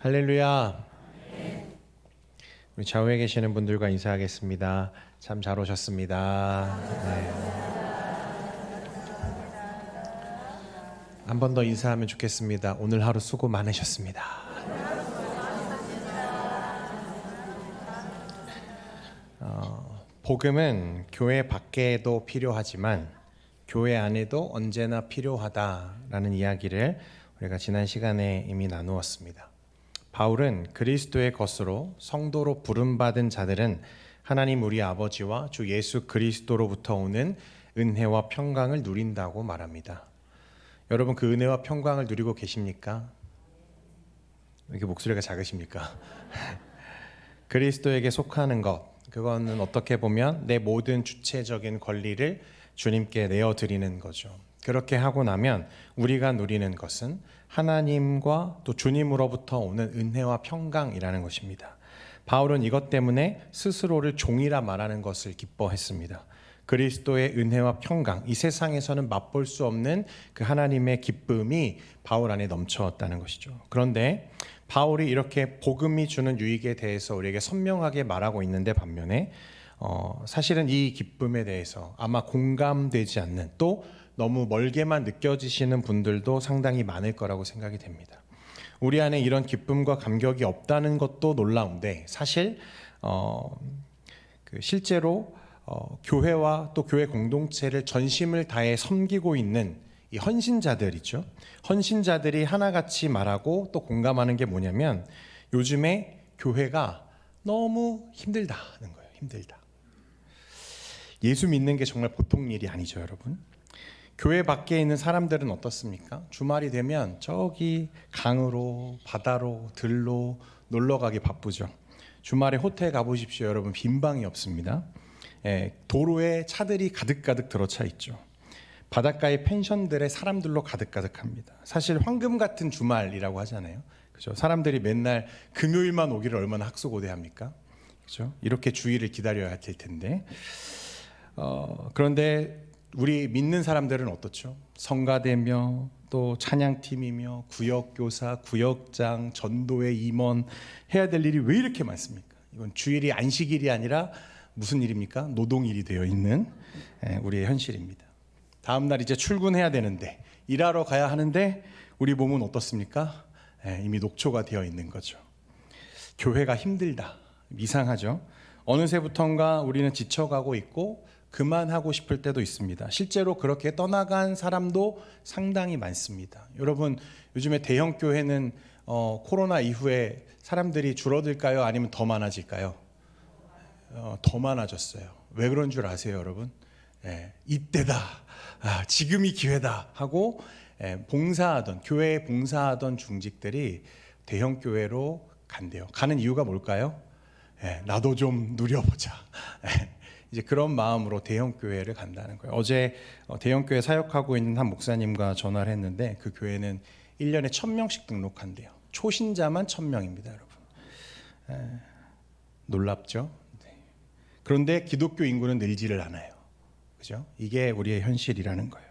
할렐루야. 우리 좌우에 계시는 분들과 인사하겠습니다. 참 잘 오셨습니다. 한 번 더 인사하면 좋겠습니다. 오늘 하루 수고 많으셨습니다. 복음은 교회 밖에도 필요하지만 교회 안에도 언제나 필요하다라는 이야기를 우리가 지난 시간에 이미 나누었습니다. 바울은 그리스도의 것으로 성도로 부름받은 자들은 하나님 우리 아버지와 주 예수 그리스도로부터 오는 은혜와 평강을 누린다고 말합니다. 여러분, 그 은혜와 평강을 누리고 계십니까? 왜 이렇게 목소리가 작으십니까? 그리스도에게 속하는 것, 그거는 어떻게 보면 내 모든 주체적인 권리를 주님께 내어드리는 거죠. 그렇게 하고 나면 우리가 누리는 것은 하나님과 또 주님으로부터 오는 은혜와 평강이라는 것입니다. 바울은 이것 때문에 스스로를 종이라 말하는 것을 기뻐했습니다. 그리스도의 은혜와 평강, 이 세상에서는 맛볼 수 없는 그 하나님의 기쁨이 바울 안에 넘쳐왔다는 것이죠. 그런데 바울이 이렇게 복음이 주는 유익에 대해서 우리에게 선명하게 말하고 있는데 반면에 사실은 이 기쁨에 대해서 아마 공감되지 않는, 또 너무 멀게만 느껴지시는 분들도 상당히 많을 거라고 생각이 됩니다. 우리 안에 이런 기쁨과 감격이 없다는 것도 놀라운데, 사실 실제로 교회와 또 교회 공동체를 전심을 다해 섬기고 있는 이 헌신자들이죠. 헌신자들이 하나같이 말하고 또 공감하는 게 뭐냐면, 요즘에 교회가 너무 힘들다는 거예요. 힘들다. 예수 믿는 게 정말 보통 일이 아니죠, 여러분. 교회 밖에 있는 사람들은 어떻습니까? 주말이 되면 저기 강으로, 바다로, 들로 놀러 가기 바쁘죠. 주말에 호텔 가보십시오, 여러분. 빈 방이 없습니다. 도로에 차들이 가득가득 들어차 있죠. 바닷가의 펜션들의 사람들로 가득가득합니다. 사실 황금 같은 주말이라고 하잖아요. 그죠? 사람들이 맨날 금요일만 오기를 얼마나 학수고대합니까? 그죠? 이렇게 주일을 기다려야 될 텐데. 그런데 우리 믿는 사람들은 어떻죠? 성가대며 또 찬양팀이며 구역교사, 구역장, 전도회 임원 해야 될 일이 왜 이렇게 많습니까? 이건 주일이 안식일이 아니라 무슨 일입니까? 노동일이 되어 있는 우리의 현실입니다. 다음 날 이제 출근해야 되는데, 일하러 가야 하는데 우리 몸은 어떻습니까? 이미 녹초가 되어 있는 거죠. 교회가 힘들다. 이상하죠? 어느새부턴가 우리는 지쳐가고 있고 그만하고 싶을 때도 있습니다. 실제로 그렇게 떠나간 사람도 상당히 많습니다. 여러분, 요즘에 대형 교회는 코로나 이후에 사람들이 줄어들까요? 아니면 더 많아질까요? 더 많아졌어요. 왜 그런 줄 아세요, 여러분? 이때다, 지금이 기회다 하고 봉사하던, 교회에 봉사하던 중직들이 대형 교회로 간대요. 가는 이유가 뭘까요? 나도 좀 누려보자. 이제 그런 마음으로 대형 교회를 간다는 거예요. 어제 대형 교회 사역하고 있는 한 목사님과 전화를 했는데, 그 교회는 1년에 1,000명씩 등록한대요. 초신자만 1,000명입니다, 여러분. 놀랍죠? 네. 그런데 기독교 인구는 늘지를 않아요. 그죠? 이게 우리의 현실이라는 거예요.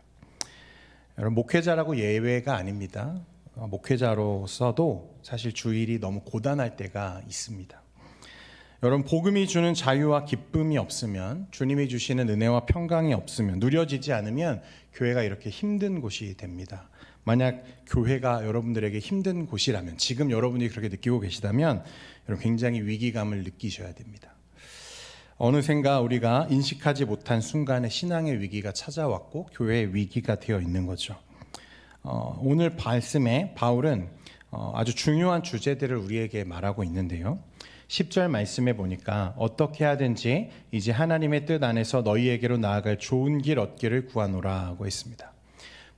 여러분, 목회자라고 예외가 아닙니다. 목회자로서도 사실 주일이 너무 고단할 때가 있습니다. 여러분, 복음이 주는 자유와 기쁨이 없으면, 주님이 주시는 은혜와 평강이 없으면, 누려지지 않으면 교회가 이렇게 힘든 곳이 됩니다. 만약 교회가 여러분들에게 힘든 곳이라면, 지금 여러분이 그렇게 느끼고 계시다면 여러분 굉장히 위기감을 느끼셔야 됩니다. 어느샌가 우리가 인식하지 못한 순간에 신앙의 위기가 찾아왔고 교회의 위기가 되어 있는 거죠. 오늘 말씀에 바울은 아주 중요한 주제들을 우리에게 말하고 있는데요. 10절 말씀에 보니까 어떻게 하든지 이제 하나님의 뜻 안에서 너희에게로 나아갈 좋은 길 얻기를 구하노라 하고 있습니다.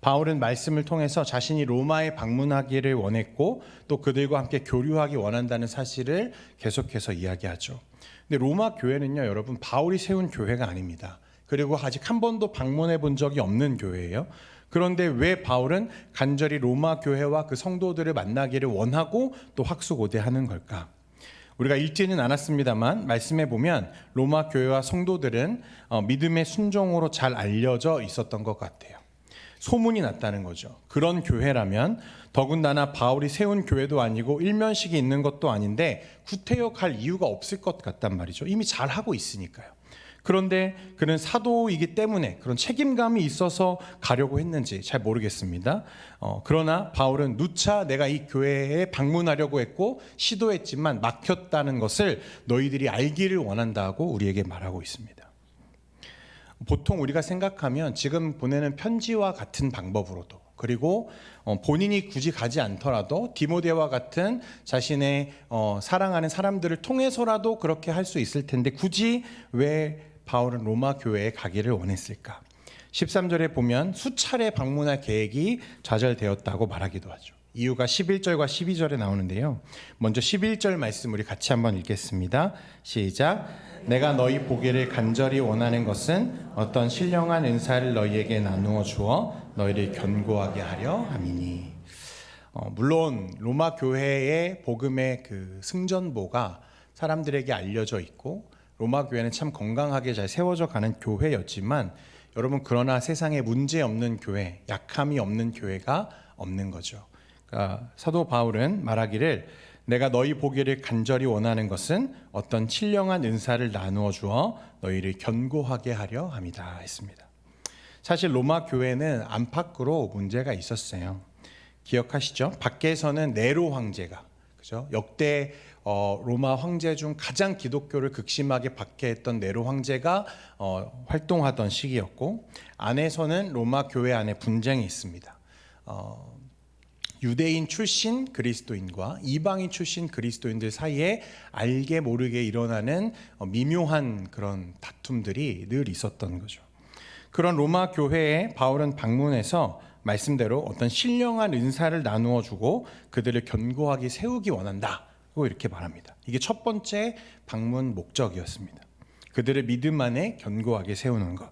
바울은 말씀을 통해서 자신이 로마에 방문하기를 원했고 또 그들과 함께 교류하기 원한다는 사실을 계속해서 이야기하죠. 근데 로마 교회는요, 여러분, 바울이 세운 교회가 아닙니다. 그리고 아직 한 번도 방문해 본 적이 없는 교회예요. 그런데 왜 바울은 간절히 로마 교회와 그 성도들을 만나기를 원하고 또 학수고대하는 걸까? 우리가 읽지는 않았습니다만 말씀해 보면 로마 교회와 성도들은 믿음의 순종으로 잘 알려져 있었던 것 같아요. 소문이 났다는 거죠. 그런 교회라면 더군다나 바울이 세운 교회도 아니고 일면식이 있는 것도 아닌데 구태여갈 이유가 없을 것 같단 말이죠. 이미 잘하고 있으니까요. 그런데 그는 사도이기 때문에 그런 책임감이 있어서 가려고 했는지 잘 모르겠습니다. 그러나 바울은 누차 내가 이 교회에 방문하려고 했고 시도했지만 막혔다는 것을 너희들이 알기를 원한다고 우리에게 말하고 있습니다. 보통 우리가 생각하면 지금 보내는 편지와 같은 방법으로도, 그리고 본인이 굳이 가지 않더라도 디모데와 같은 자신의 사랑하는 사람들을 통해서라도 그렇게 할 수 있을 텐데 굳이 왜 바울은 로마 교회에 가기를 원했을까? 13절에 보면 수차례 방문할 계획이 좌절되었다고 말하기도 하죠. 이유가 11절과 12절에 나오는데요. 먼저 11절 말씀 우리 같이 한번 읽겠습니다. 시작. 내가 너희 보기를 간절히 원하는 것은 어떤 신령한 은사를 너희에게 나누어 주어 너희를 견고하게 하려 함이니. 물론 로마 교회의 복음의 그 승전보가 사람들에게 알려져 있고 로마 교회는 참 건강하게 잘 세워져 가는 교회였지만 여러분, 그러나 세상에 문제 없는 교회, 약함이 없는 교회가 없는 거죠. 그러니까 사도 바울은 말하기를 내가 너희 보기를 간절히 원하는 것은 어떤 신령한 은사를 나누어 주어 너희를 견고하게 하려 함이다 했습니다. 사실 로마 교회는 안팎으로 문제가 있었어요. 기억하시죠? 밖에서는 네로 황제가, 그죠? 역대 로마 황제 중 가장 기독교를 극심하게 박해했던 네로 황제가 활동하던 시기였고, 안에서는 로마 교회 안에 분쟁이 있습니다. 유대인 출신 그리스도인과 이방인 출신 그리스도인들 사이에 알게 모르게 일어나는 미묘한 그런 다툼들이 늘 있었던 거죠. 그런 로마 교회에 바울은 방문해서 말씀대로 어떤 신령한 은사를 나누어 주고 그들을 견고하게 세우기 원한다고 이렇게 말합니다. 이게 첫 번째 방문 목적이었습니다. 그들을 믿음 안에 견고하게 세우는 것.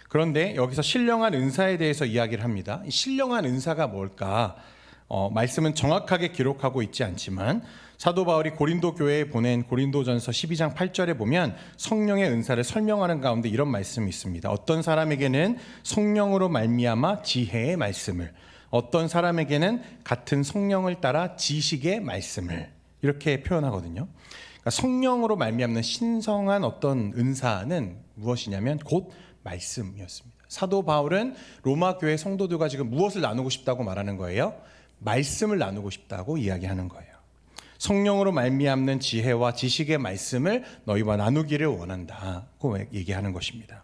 그런데 여기서 신령한 은사에 대해서 이야기를 합니다. 이 신령한 은사가 뭘까? 말씀은 정확하게 기록하고 있지 않지만 사도 바울이 고린도 교회에 보낸 고린도전서 12장 8절에 보면 성령의 은사를 설명하는 가운데 이런 말씀이 있습니다. 어떤 사람에게는 성령으로 말미암아 지혜의 말씀을, 어떤 사람에게는 같은 성령을 따라 지식의 말씀을, 이렇게 표현하거든요. 그러니까 성령으로 말미암는 신성한 어떤 은사는 무엇이냐면 곧 말씀이었습니다. 사도 바울은 로마 교회 성도들과 지금 무엇을 나누고 싶다고 말하는 거예요? 말씀을 나누고 싶다고 이야기하는 거예요. 성령으로 말미암는 지혜와 지식의 말씀을 너희와 나누기를 원한다고 얘기하는 것입니다.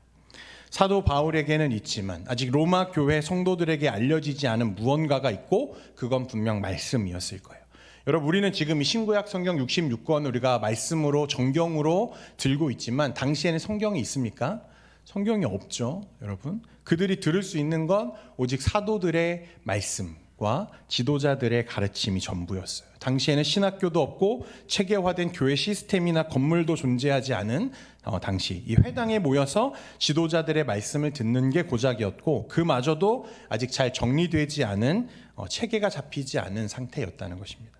사도 바울에게는 있지만 아직 로마 교회 성도들에게 알려지지 않은 무언가가 있고 그건 분명 말씀이었을 거예요. 여러분, 우리는 지금 이 신구약 성경 66권 우리가 말씀으로 정경으로 들고 있지만 당시에는 성경이 있습니까? 성경이 없죠, 여러분. 그들이 들을 수 있는 건 오직 사도들의 말씀과 지도자들의 가르침이 전부였어요. 당시에는 신학교도 없고 체계화된 교회 시스템이나 건물도 존재하지 않은 당시 이 회당에 모여서 지도자들의 말씀을 듣는 게 고작이었고 그마저도 아직 잘 정리되지 않은 체계가 잡히지 않은 상태였다는 것입니다.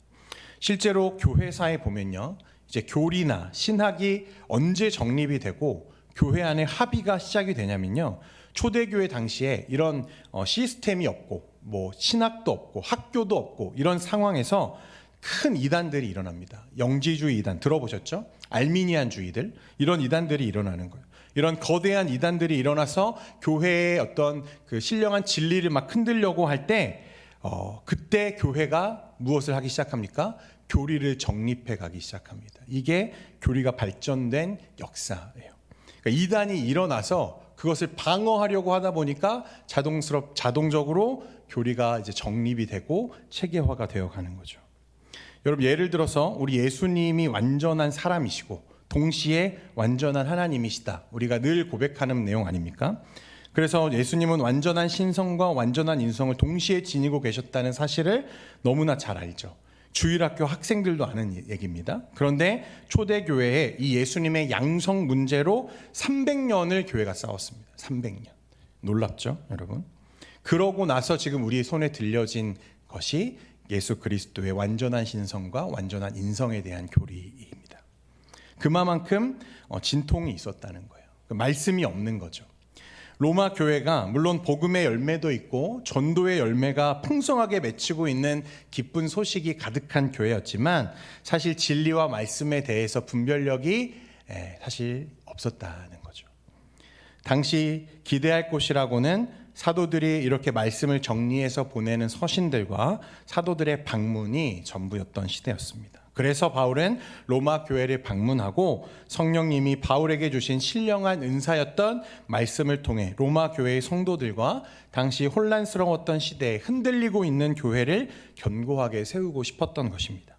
실제로 교회사에 보면요, 이제 교리나 신학이 언제 정립이 되고 교회 안에 합의가 시작이 되냐면요, 초대교회 당시에 이런 시스템이 없고 뭐 신학도 없고 학교도 없고 이런 상황에서 큰 이단들이 일어납니다. 영지주의 이단 들어보셨죠? 알미니안주의들, 이런 이단들이 일어나는 거예요. 이런 거대한 이단들이 일어나서 교회의 어떤 그 신령한 진리를 막 흔들려고 할 때 그때 교회가 무엇을 하기 시작합니까? 교리를 정립해 가기 시작합니다. 이게 교리가 발전된 역사예요. 그러니까 이단이 일어나서 그것을 방어하려고 하다 보니까 자동적으로 교리가 이제 정립이 되고 체계화가 되어 가는 거죠. 여러분, 예를 들어서 우리 예수님이 완전한 사람이시고 동시에 완전한 하나님이시다. 우리가 늘 고백하는 내용 아닙니까? 그래서 예수님은 완전한 신성과 완전한 인성을 동시에 지니고 계셨다는 사실을 너무나 잘 알죠. 주일학교 학생들도 아는 얘기입니다. 그런데 초대교회에 이 예수님의 양성 문제로 300년을 교회가 싸웠습니다. 300년. 놀랍죠, 여러분? 그러고 나서 지금 우리 손에 들려진 것이 예수 그리스도의 완전한 신성과 완전한 인성에 대한 교리입니다. 그만큼 진통이 있었다는 거예요. 말씀이 없는 거죠. 로마 교회가 물론 복음의 열매도 있고 전도의 열매가 풍성하게 맺히고 있는 기쁜 소식이 가득한 교회였지만 사실 진리와 말씀에 대해서 분별력이 사실 없었다는 거죠. 당시 기대할 곳이라고는 사도들이 이렇게 말씀을 정리해서 보내는 서신들과 사도들의 방문이 전부였던 시대였습니다. 그래서 바울은 로마 교회를 방문하고 성령님이 바울에게 주신 신령한 은사였던 말씀을 통해 로마 교회의 성도들과 당시 혼란스러웠던 시대에 흔들리고 있는 교회를 견고하게 세우고 싶었던 것입니다.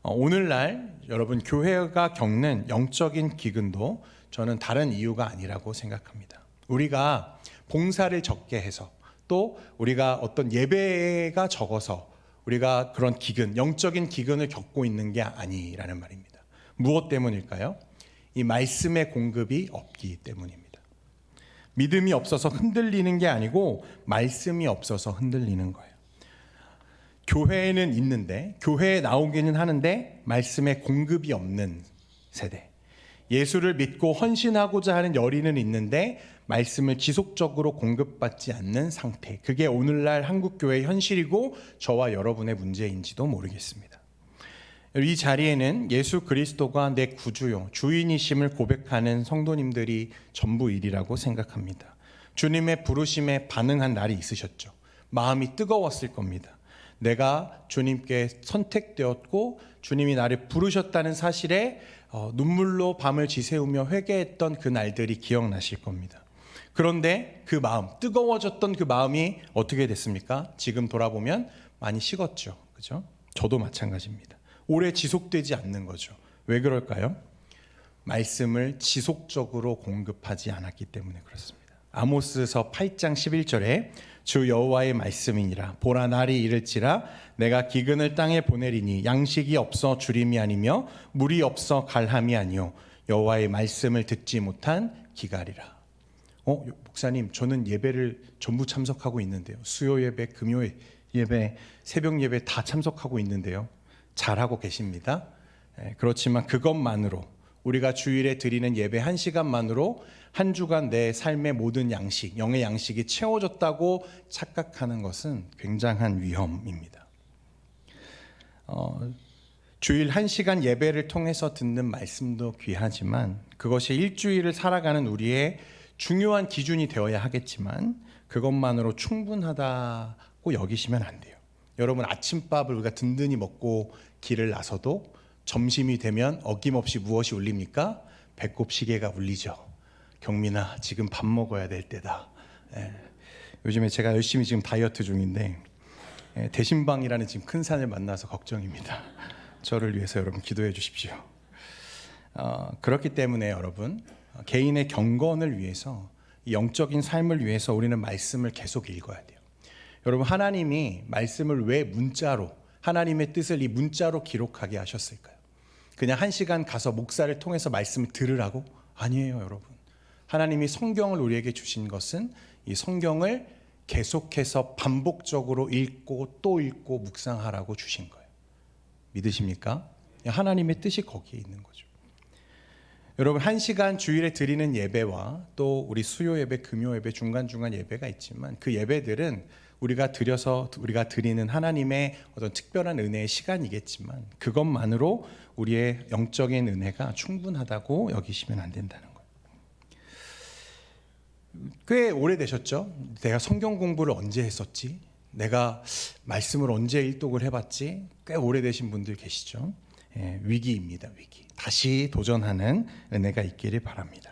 오늘날 여러분 교회가 겪는 영적인 기근도 저는 다른 이유가 아니라고 생각합니다. 우리가 봉사를 적게 해서 또 우리가 어떤 예배가 적어서 우리가 그런 기근, 영적인 기근을 겪고 있는 게 아니라는 말입니다. 무엇 때문일까요? 이 말씀의 공급이 없기 때문입니다. 믿음이 없어서 흔들리는 게 아니고 말씀이 없어서 흔들리는 거예요. 교회에는 있는데, 교회에 나오기는 하는데 말씀의 공급이 없는 세대. 예수를 믿고 헌신하고자 하는 열의는 있는데 말씀을 지속적으로 공급받지 않는 상태. 그게 오늘날 한국교회의 현실이고 저와 여러분의 문제인지도 모르겠습니다. 이 자리에는 예수 그리스도가 내 구주요, 주인이심을 고백하는 성도님들이 전부이라고 생각합니다. 주님의 부르심에 반응한 날이 있으셨죠. 마음이 뜨거웠을 겁니다. 내가 주님께 선택되었고 주님이 나를 부르셨다는 사실에 눈물로 밤을 지새우며 회개했던 그 날들이 기억나실 겁니다. 그런데 그 마음, 뜨거워졌던 그 마음이 어떻게 됐습니까? 지금 돌아보면 많이 식었죠. 그죠? 저도 마찬가지입니다. 오래 지속되지 않는 거죠. 왜 그럴까요? 말씀을 지속적으로 공급하지 않았기 때문에 그렇습니다. 아모스서 8장 11절에 주 여호와의 말씀이니라 보라 날이 이를지라 내가 기근을 땅에 보내리니 양식이 없어 주림이 아니며 물이 없어 갈함이 아니요 여호와의 말씀을 듣지 못한 기갈이라. 목사님 저는 예배를 전부 참석하고 있는데요. 수요 예배, 금요 예배, 새벽 예배 다 참석하고 있는데요. 잘하고 계십니다. 그렇지만 그것만으로 우리가 주일에 드리는 예배 1시간만으로 한 주간 내 삶의 모든 양식, 영의 양식이 채워졌다고 착각하는 것은 굉장한 위험입니다. 주일 1시간 예배를 통해서 듣는 말씀도 귀하지만 그것이 일주일을 살아가는 우리의 중요한 기준이 되어야 하겠지만 그것만으로 충분하다고 여기시면 안 돼요. 여러분 아침밥을 우리가 든든히 먹고 길을 나서도 점심이 되면 어김없이 무엇이 울립니까? 배꼽 시계가 울리죠. 경민아 지금 밥 먹어야 될 때다. 요즘에 제가 열심히 지금 다이어트 중인데 대신방이라는 지금 큰 산을 만나서 걱정입니다. 저를 위해서 여러분 기도해 주십시오. 그렇기 때문에 여러분 개인의 경건을 위해서 영적인 삶을 위해서 우리는 말씀을 계속 읽어야 돼요. 여러분 하나님이 말씀을 왜 문자로 하나님의 뜻을 이 문자로 기록하게 하셨을까요? 그냥 1시간 가서 목사를 통해서 말씀을 들으라고? 아니에요 여러분. 하나님이 성경을 우리에게 주신 것은 이 성경을 계속해서 반복적으로 읽고 또 읽고 묵상하라고 주신 거예요. 믿으십니까? 하나님의 뜻이 거기에 있는 거죠. 여러분 1시간 주일에 드리는 예배와 또 우리 수요 예배, 금요 예배, 중간중간 예배가 있지만 그 예배들은 우리가 드리는 하나님의 어떤 특별한 은혜의 시간이겠지만 그것만으로 우리의 영적인 은혜가 충분하다고 여기시면 안 된다는 거예요. 꽤 오래되셨죠? 내가 성경 공부를 언제 했었지? 내가 말씀을 언제 일독을 해봤지? 꽤 오래되신 분들 계시죠? 위기입니다. 위기. 다시 도전하는 은혜가 있기를 바랍니다.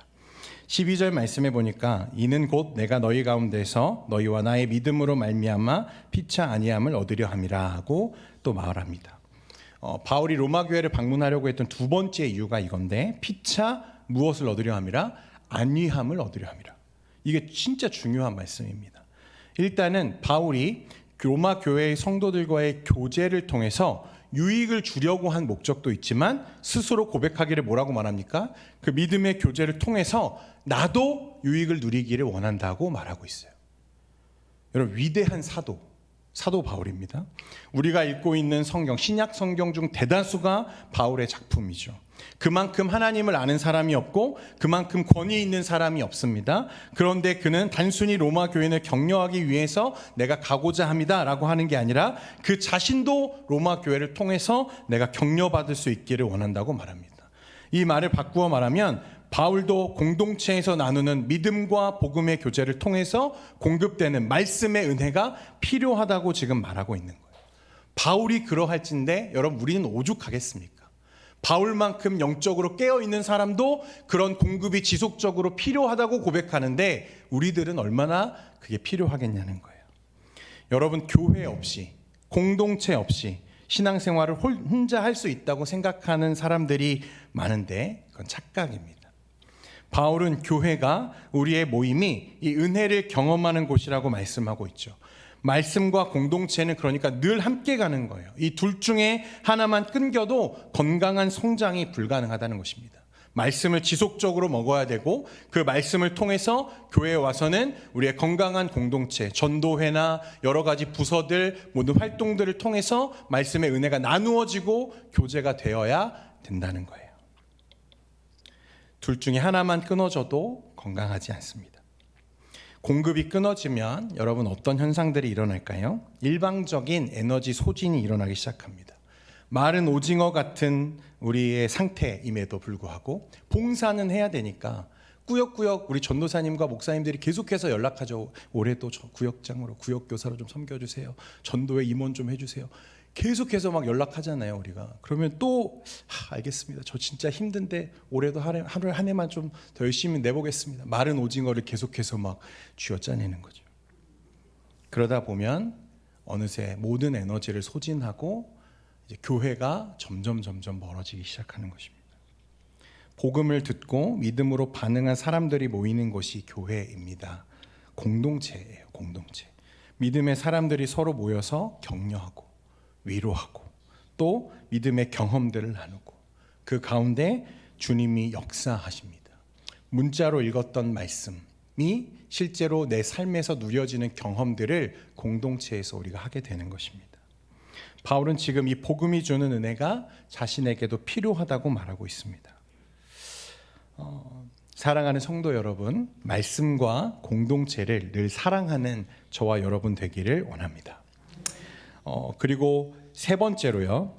12절 말씀해 보니까 이는 곧 내가 너희 가운데서 너희와 나의 믿음으로 말미암아 피차 아니함을 얻으려 함이라 하고 또 말합니다. 바울이 로마 교회를 방문하려고 했던 두 번째 이유가 이건데 피차 무엇을 얻으려 함이라? 안위함을 얻으려 함이라. 이게 진짜 중요한 말씀입니다. 일단은 바울이 로마 교회의 성도들과의 교제를 통해서 유익을 주려고 한 목적도 있지만 스스로 고백하기를 뭐라고 말합니까? 그 믿음의 교제를 통해서 나도 유익을 누리기를 원한다고 말하고 있어요. 여러분 위대한 사도 사도 바울입니다. 우리가 읽고 있는 성경, 신약 성경 중 대다수가 바울의 작품이죠. 그만큼 하나님을 아는 사람이 없고 그만큼 권위 있는 사람이 없습니다. 그런데 그는 단순히 로마 교인을 격려하기 위해서 내가 가고자 합니다라고 하는 게 아니라 그 자신도 로마 교회를 통해서 내가 격려받을 수 있기를 원한다고 말합니다. 이 말을 바꾸어 말하면 바울도 공동체에서 나누는 믿음과 복음의 교제를 통해서 공급되는 말씀의 은혜가 필요하다고 지금 말하고 있는 거예요. 바울이 그러할진데 여러분 우리는 오죽하겠습니까? 바울만큼 영적으로 깨어있는 사람도 그런 공급이 지속적으로 필요하다고 고백하는데 우리들은 얼마나 그게 필요하겠냐는 거예요. 여러분 교회 없이 공동체 없이 신앙생활을 혼자 할 수 있다고 생각하는 사람들이 많은데 그건 착각입니다. 바울은 교회가 우리의 모임이 이 은혜를 경험하는 곳이라고 말씀하고 있죠. 말씀과 공동체는 그러니까 늘 함께 가는 거예요. 이 둘 중에 하나만 끊겨도 건강한 성장이 불가능하다는 것입니다. 말씀을 지속적으로 먹어야 되고 그 말씀을 통해서 교회에 와서는 우리의 건강한 공동체, 전도회나 여러 가지 부서들, 모든 활동들을 통해서 말씀의 은혜가 나누어지고 교제가 되어야 된다는 거예요. 둘 중에 하나만 끊어져도 건강하지 않습니다. 공급이 끊어지면 여러분 어떤 현상들이 일어날까요? 일방적인 에너지 소진이 일어나기 시작합니다. 마른 오징어 같은 우리의 상태임에도 불구하고 봉사는 해야 되니까 꾸역꾸역 우리 전도사님과 목사님들이 계속해서 연락하죠. 올해도 저 구역장으로 구역교사로 좀 섬겨주세요. 전도회 임원 좀 해주세요. 계속해서 막 연락하잖아요 우리가. 그러면 또 알겠습니다. 저 진짜 힘든데 올해도 하루 한 해만 좀 더 열심히 내보겠습니다. 마른 오징어를 계속해서 막 쥐어짜내는 거죠. 그러다 보면 어느새 모든 에너지를 소진하고 이제 교회가 점점 멀어지기 시작하는 것입니다. 복음을 듣고 믿음으로 반응한 사람들이 모이는 곳이 교회입니다. 공동체예요. 공동체. 믿음의 사람들이 서로 모여서 격려하고 위로하고 또 믿음의 경험들을 나누고 그 가운데 주님이 역사하십니다. 문자로 읽었던 말씀이 실제로 내 삶에서 누려지는 경험들을 공동체에서 우리가 하게 되는 것입니다. 바울은 지금 이 복음이 주는 은혜가 자신에게도 필요하다고 말하고 있습니다. 사랑하는 성도 여러분, 말씀과 공동체를 늘 사랑하는 저와 여러분 되기를 원합니다. 그리고 세 번째로요,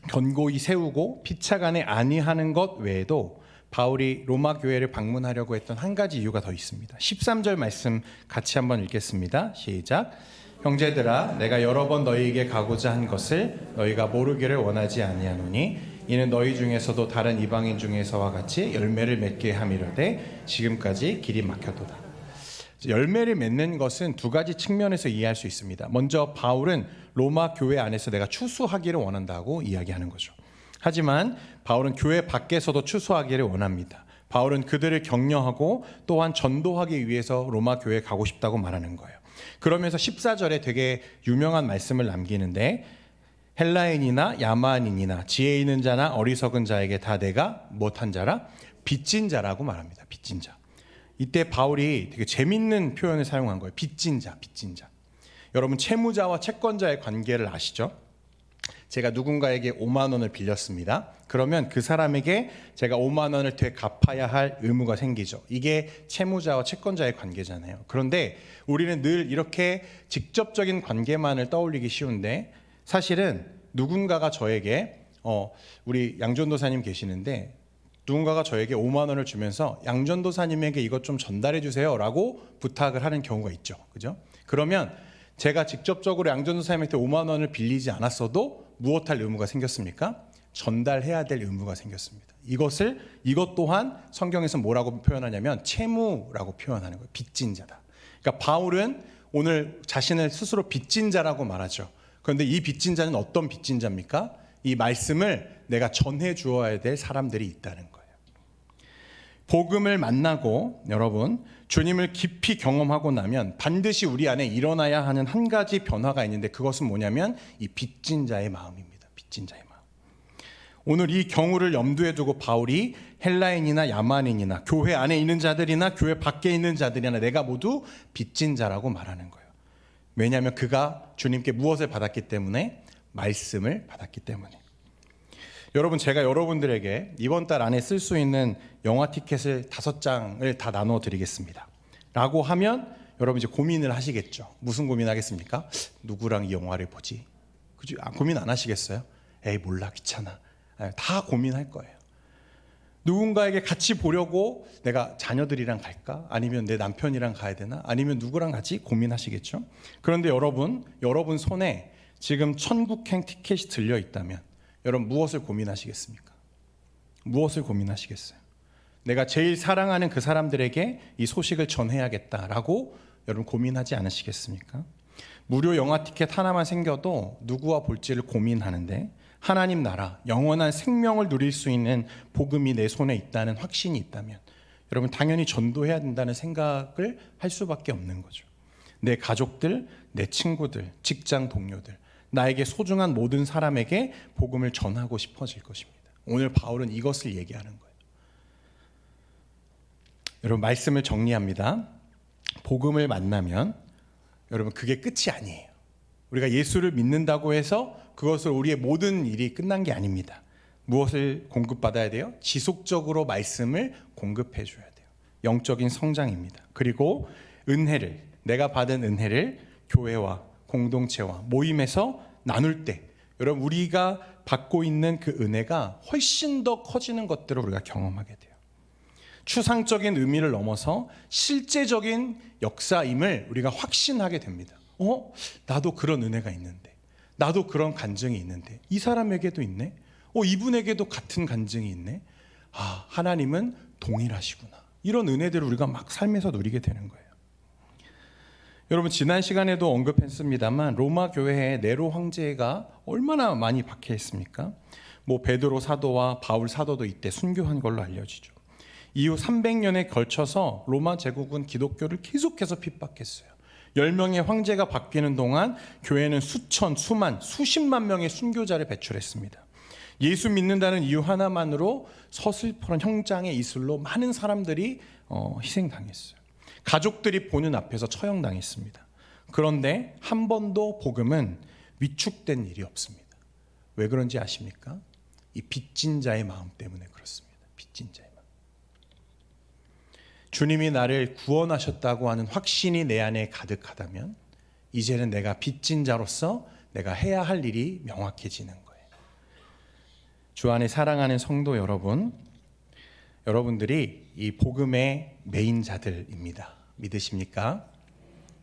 견고히 세우고 피차간에 안위하는 것 외에도 바울이 로마 교회를 방문하려고 했던 한 가지 이유가 더 있습니다. 13절 말씀 같이 한번 읽겠습니다. 시작. 형제들아, 내가 여러 번 너희에게 가고자 한 것을 너희가 모르기를 원하지 아니하노니 이는 너희 중에서도 다른 이방인 중에서와 같이 열매를 맺게 함이로되 지금까지 길이 막혔도다. 열매를 맺는 것은 두 가지 측면에서 이해할 수 있습니다. 먼저 바울은 로마 교회 안에서 내가 추수하기를 원한다고 이야기하는 거죠. 하지만 바울은 교회 밖에서도 추수하기를 원합니다. 바울은 그들을 격려하고 또한 전도하기 위해서 로마 교회에 가고 싶다고 말하는 거예요. 그러면서 14절에 되게 유명한 말씀을 남기는데 헬라인이나 야만인이나 지혜 있는 자나 어리석은 자에게 다 내가 못한 자라 빚진 자라고 말합니다. 빚진 자. 이때 바울이 되게 재밌는 표현을 사용한 거예요. 빚진 자, 빚진 자. 여러분 채무자와 채권자의 관계를 아시죠? 제가 누군가에게 5만 원을 빌렸습니다. 그러면 그 사람에게 제가 5만 원을 되갚아야 할 의무가 생기죠. 이게 채무자와 채권자의 관계잖아요. 그런데 우리는 늘 이렇게 직접적인 관계만을 떠올리기 쉬운데 사실은 누군가가 저에게 우리 양전도사님 계시는데 누군가가 저에게 5만 원을 주면서 양전도사님에게 이것 좀 전달해 주세요 라고 부탁을 하는 경우가 있죠. 그죠? 그러면 제가 직접적으로 양전도사님한테 5만 원을 빌리지 않았어도 무엇할 의무가 생겼습니까? 전달해야 될 의무가 생겼습니다. 이것 또한 성경에서 뭐라고 표현하냐면 채무라고 표현하는 거예요. 빚진 자다. 그러니까 바울은 오늘 자신을 스스로 빚진 자라고 말하죠. 그런데 이 빚진 자는 어떤 빚진 자입니까? 이 말씀을 내가 전해 주어야 될 사람들이 있다는 거예요. 복음을 만나고 여러분 주님을 깊이 경험하고 나면 반드시 우리 안에 일어나야 하는 한 가지 변화가 있는데 그것은 뭐냐면 이 빚진 자의 마음입니다. 빚진 자의 마음. 오늘 이 경우를 염두에 두고 바울이 헬라인이나 야만인이나 교회 안에 있는 자들이나 교회 밖에 있는 자들이나 내가 모두 빚진 자라고 말하는 거예요. 왜냐하면 그가 주님께 무엇을 받았기 때문에? 말씀을 받았기 때문에. 여러분, 제가 여러분들에게 이번 달 안에 쓸 수 있는 영화 티켓을 5장을 다 나눠 드리겠습니다 라고 하면 여러분 이제 고민을 하시겠죠. 무슨 고민하겠습니까? 누구랑 이 영화를 보지? 그죠? 고민 안 하시겠어요? 에이 몰라, 귀찮아. 다 고민할 거예요. 누군가에게 같이 보려고 내가 자녀들이랑 갈까? 아니면 내 남편이랑 가야 되나? 아니면 누구랑 가지? 고민하시겠죠. 그런데 여러분 손에 지금 천국행 티켓이 들려 있다면 여러분 무엇을 고민하시겠습니까? 무엇을 고민하시겠어요? 내가 제일 사랑하는 그 사람들에게 이 소식을 전해야겠다라고 여러분 고민하지 않으시겠습니까? 무료 영화 티켓 하나만 생겨도 누구와 볼지를 고민하는데, 하나님 나라, 영원한 생명을 누릴 수 있는 복음이 내 손에 있다는 확신이 있다면 여러분 당연히 전도해야 된다는 생각을 할 수밖에 없는 거죠. 내 가족들, 내 친구들, 직장 동료들, 나에게 소중한 모든 사람에게 복음을 전하고 싶어질 것입니다. 오늘 바울은 이것을 얘기하는 거예요. 여러분 말씀을 정리합니다. 복음을 만나면 여러분 그게 끝이 아니에요. 우리가 예수를 믿는다고 해서 그것을 우리의 모든 일이 끝난 게 아닙니다. 무엇을 공급받아야 돼요? 지속적으로 말씀을 공급해 줘야 돼요. 영적인 성장입니다. 그리고 은혜를, 내가 받은 은혜를 교회와 공동체와 모임에서 나눌 때 여러분 우리가 받고 있는 그 은혜가 훨씬 더 커지는 것들을 우리가 경험하게 돼요. 추상적인 의미를 넘어서 실제적인 역사임을 우리가 확신하게 됩니다. 나도 그런 은혜가 있는데, 나도 그런 간증이 있는데, 이 사람에게도 있네. 이분에게도 같은 간증이 있네. 하나님은 동일하시구나. 이런 은혜들을 우리가 막 삶에서 누리게 되는 거예요. 여러분 지난 시간에도 언급했습니다만 로마 교회에 네로 황제가 얼마나 많이 박해했습니까? 베드로 사도와 바울 사도도 이때 순교한 걸로 알려지죠. 이후 300년에 걸쳐서 로마 제국은 기독교를 계속해서 핍박했어요. 10명의 황제가 바뀌는 동안 교회는 수천, 수만, 수십만 명의 순교자를 배출했습니다. 예수 믿는다는 이유 하나만으로 서슬퍼런 형장의 이슬로 많은 사람들이 희생당했어요. 가족들이 보는 앞에서 처형당했습니다. 그런데 한 번도 복음은 위축된 일이 없습니다. 왜 그런지 아십니까? 이 빚진 자의 마음 때문에 그렇습니다. 빚진 자의 마음. 주님이 나를 구원하셨다고 하는 확신이 내 안에 가득하다면 이제는 내가 빚진 자로서 내가 해야 할 일이 명확해지는 거예요. 주 안에 사랑하는 성도 여러분, 여러분들이 이 복음의 메인자들입니다. 믿으십니까?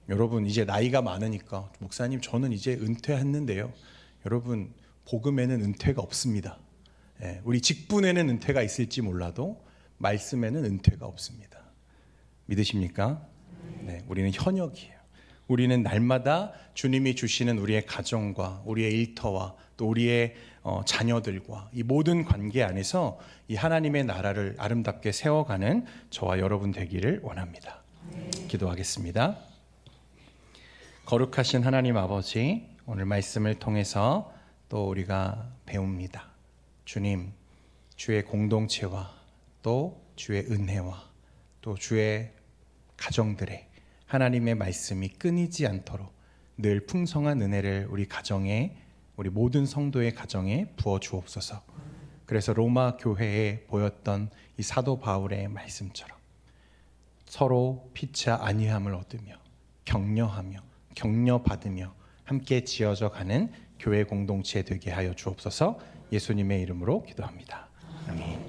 여러분 이제 나이가 많으니까 목사님 저는 이제 은퇴했는데요. 여러분 복음에는 은퇴가 없습니다. 우리 직분에는 은퇴가 있을지 몰라도 말씀에는 은퇴가 없습니다. 믿으십니까? 네, 우리는 현역이에요. 우리는 날마다 주님이 주시는 우리의 가정과 우리의 일터와 또 우리의 자녀들과 이 모든 관계 안에서 이 하나님의 나라를 아름답게 세워가는 저와 여러분 되기를 원합니다. 기도하겠습니다. 거룩하신 하나님 아버지, 오늘 말씀을 통해서 또 우리가 배웁니다. 주님, 주의 공동체와 또 주의 은혜와 또 주의 가정들의 하나님의 말씀이 끊이지 않도록 늘 풍성한 은혜를 우리 가정에, 우리 모든 성도의 가정에 부어 주옵소서. 그래서 로마 교회에 보였던 이 사도 바울의 말씀처럼 서로 피차 아니함을 얻으며 격려하며 격려받으며 함께 지어져 가는 교회 공동체 되게 하여 주옵소서. 예수님의 이름으로 기도합니다. 아멘.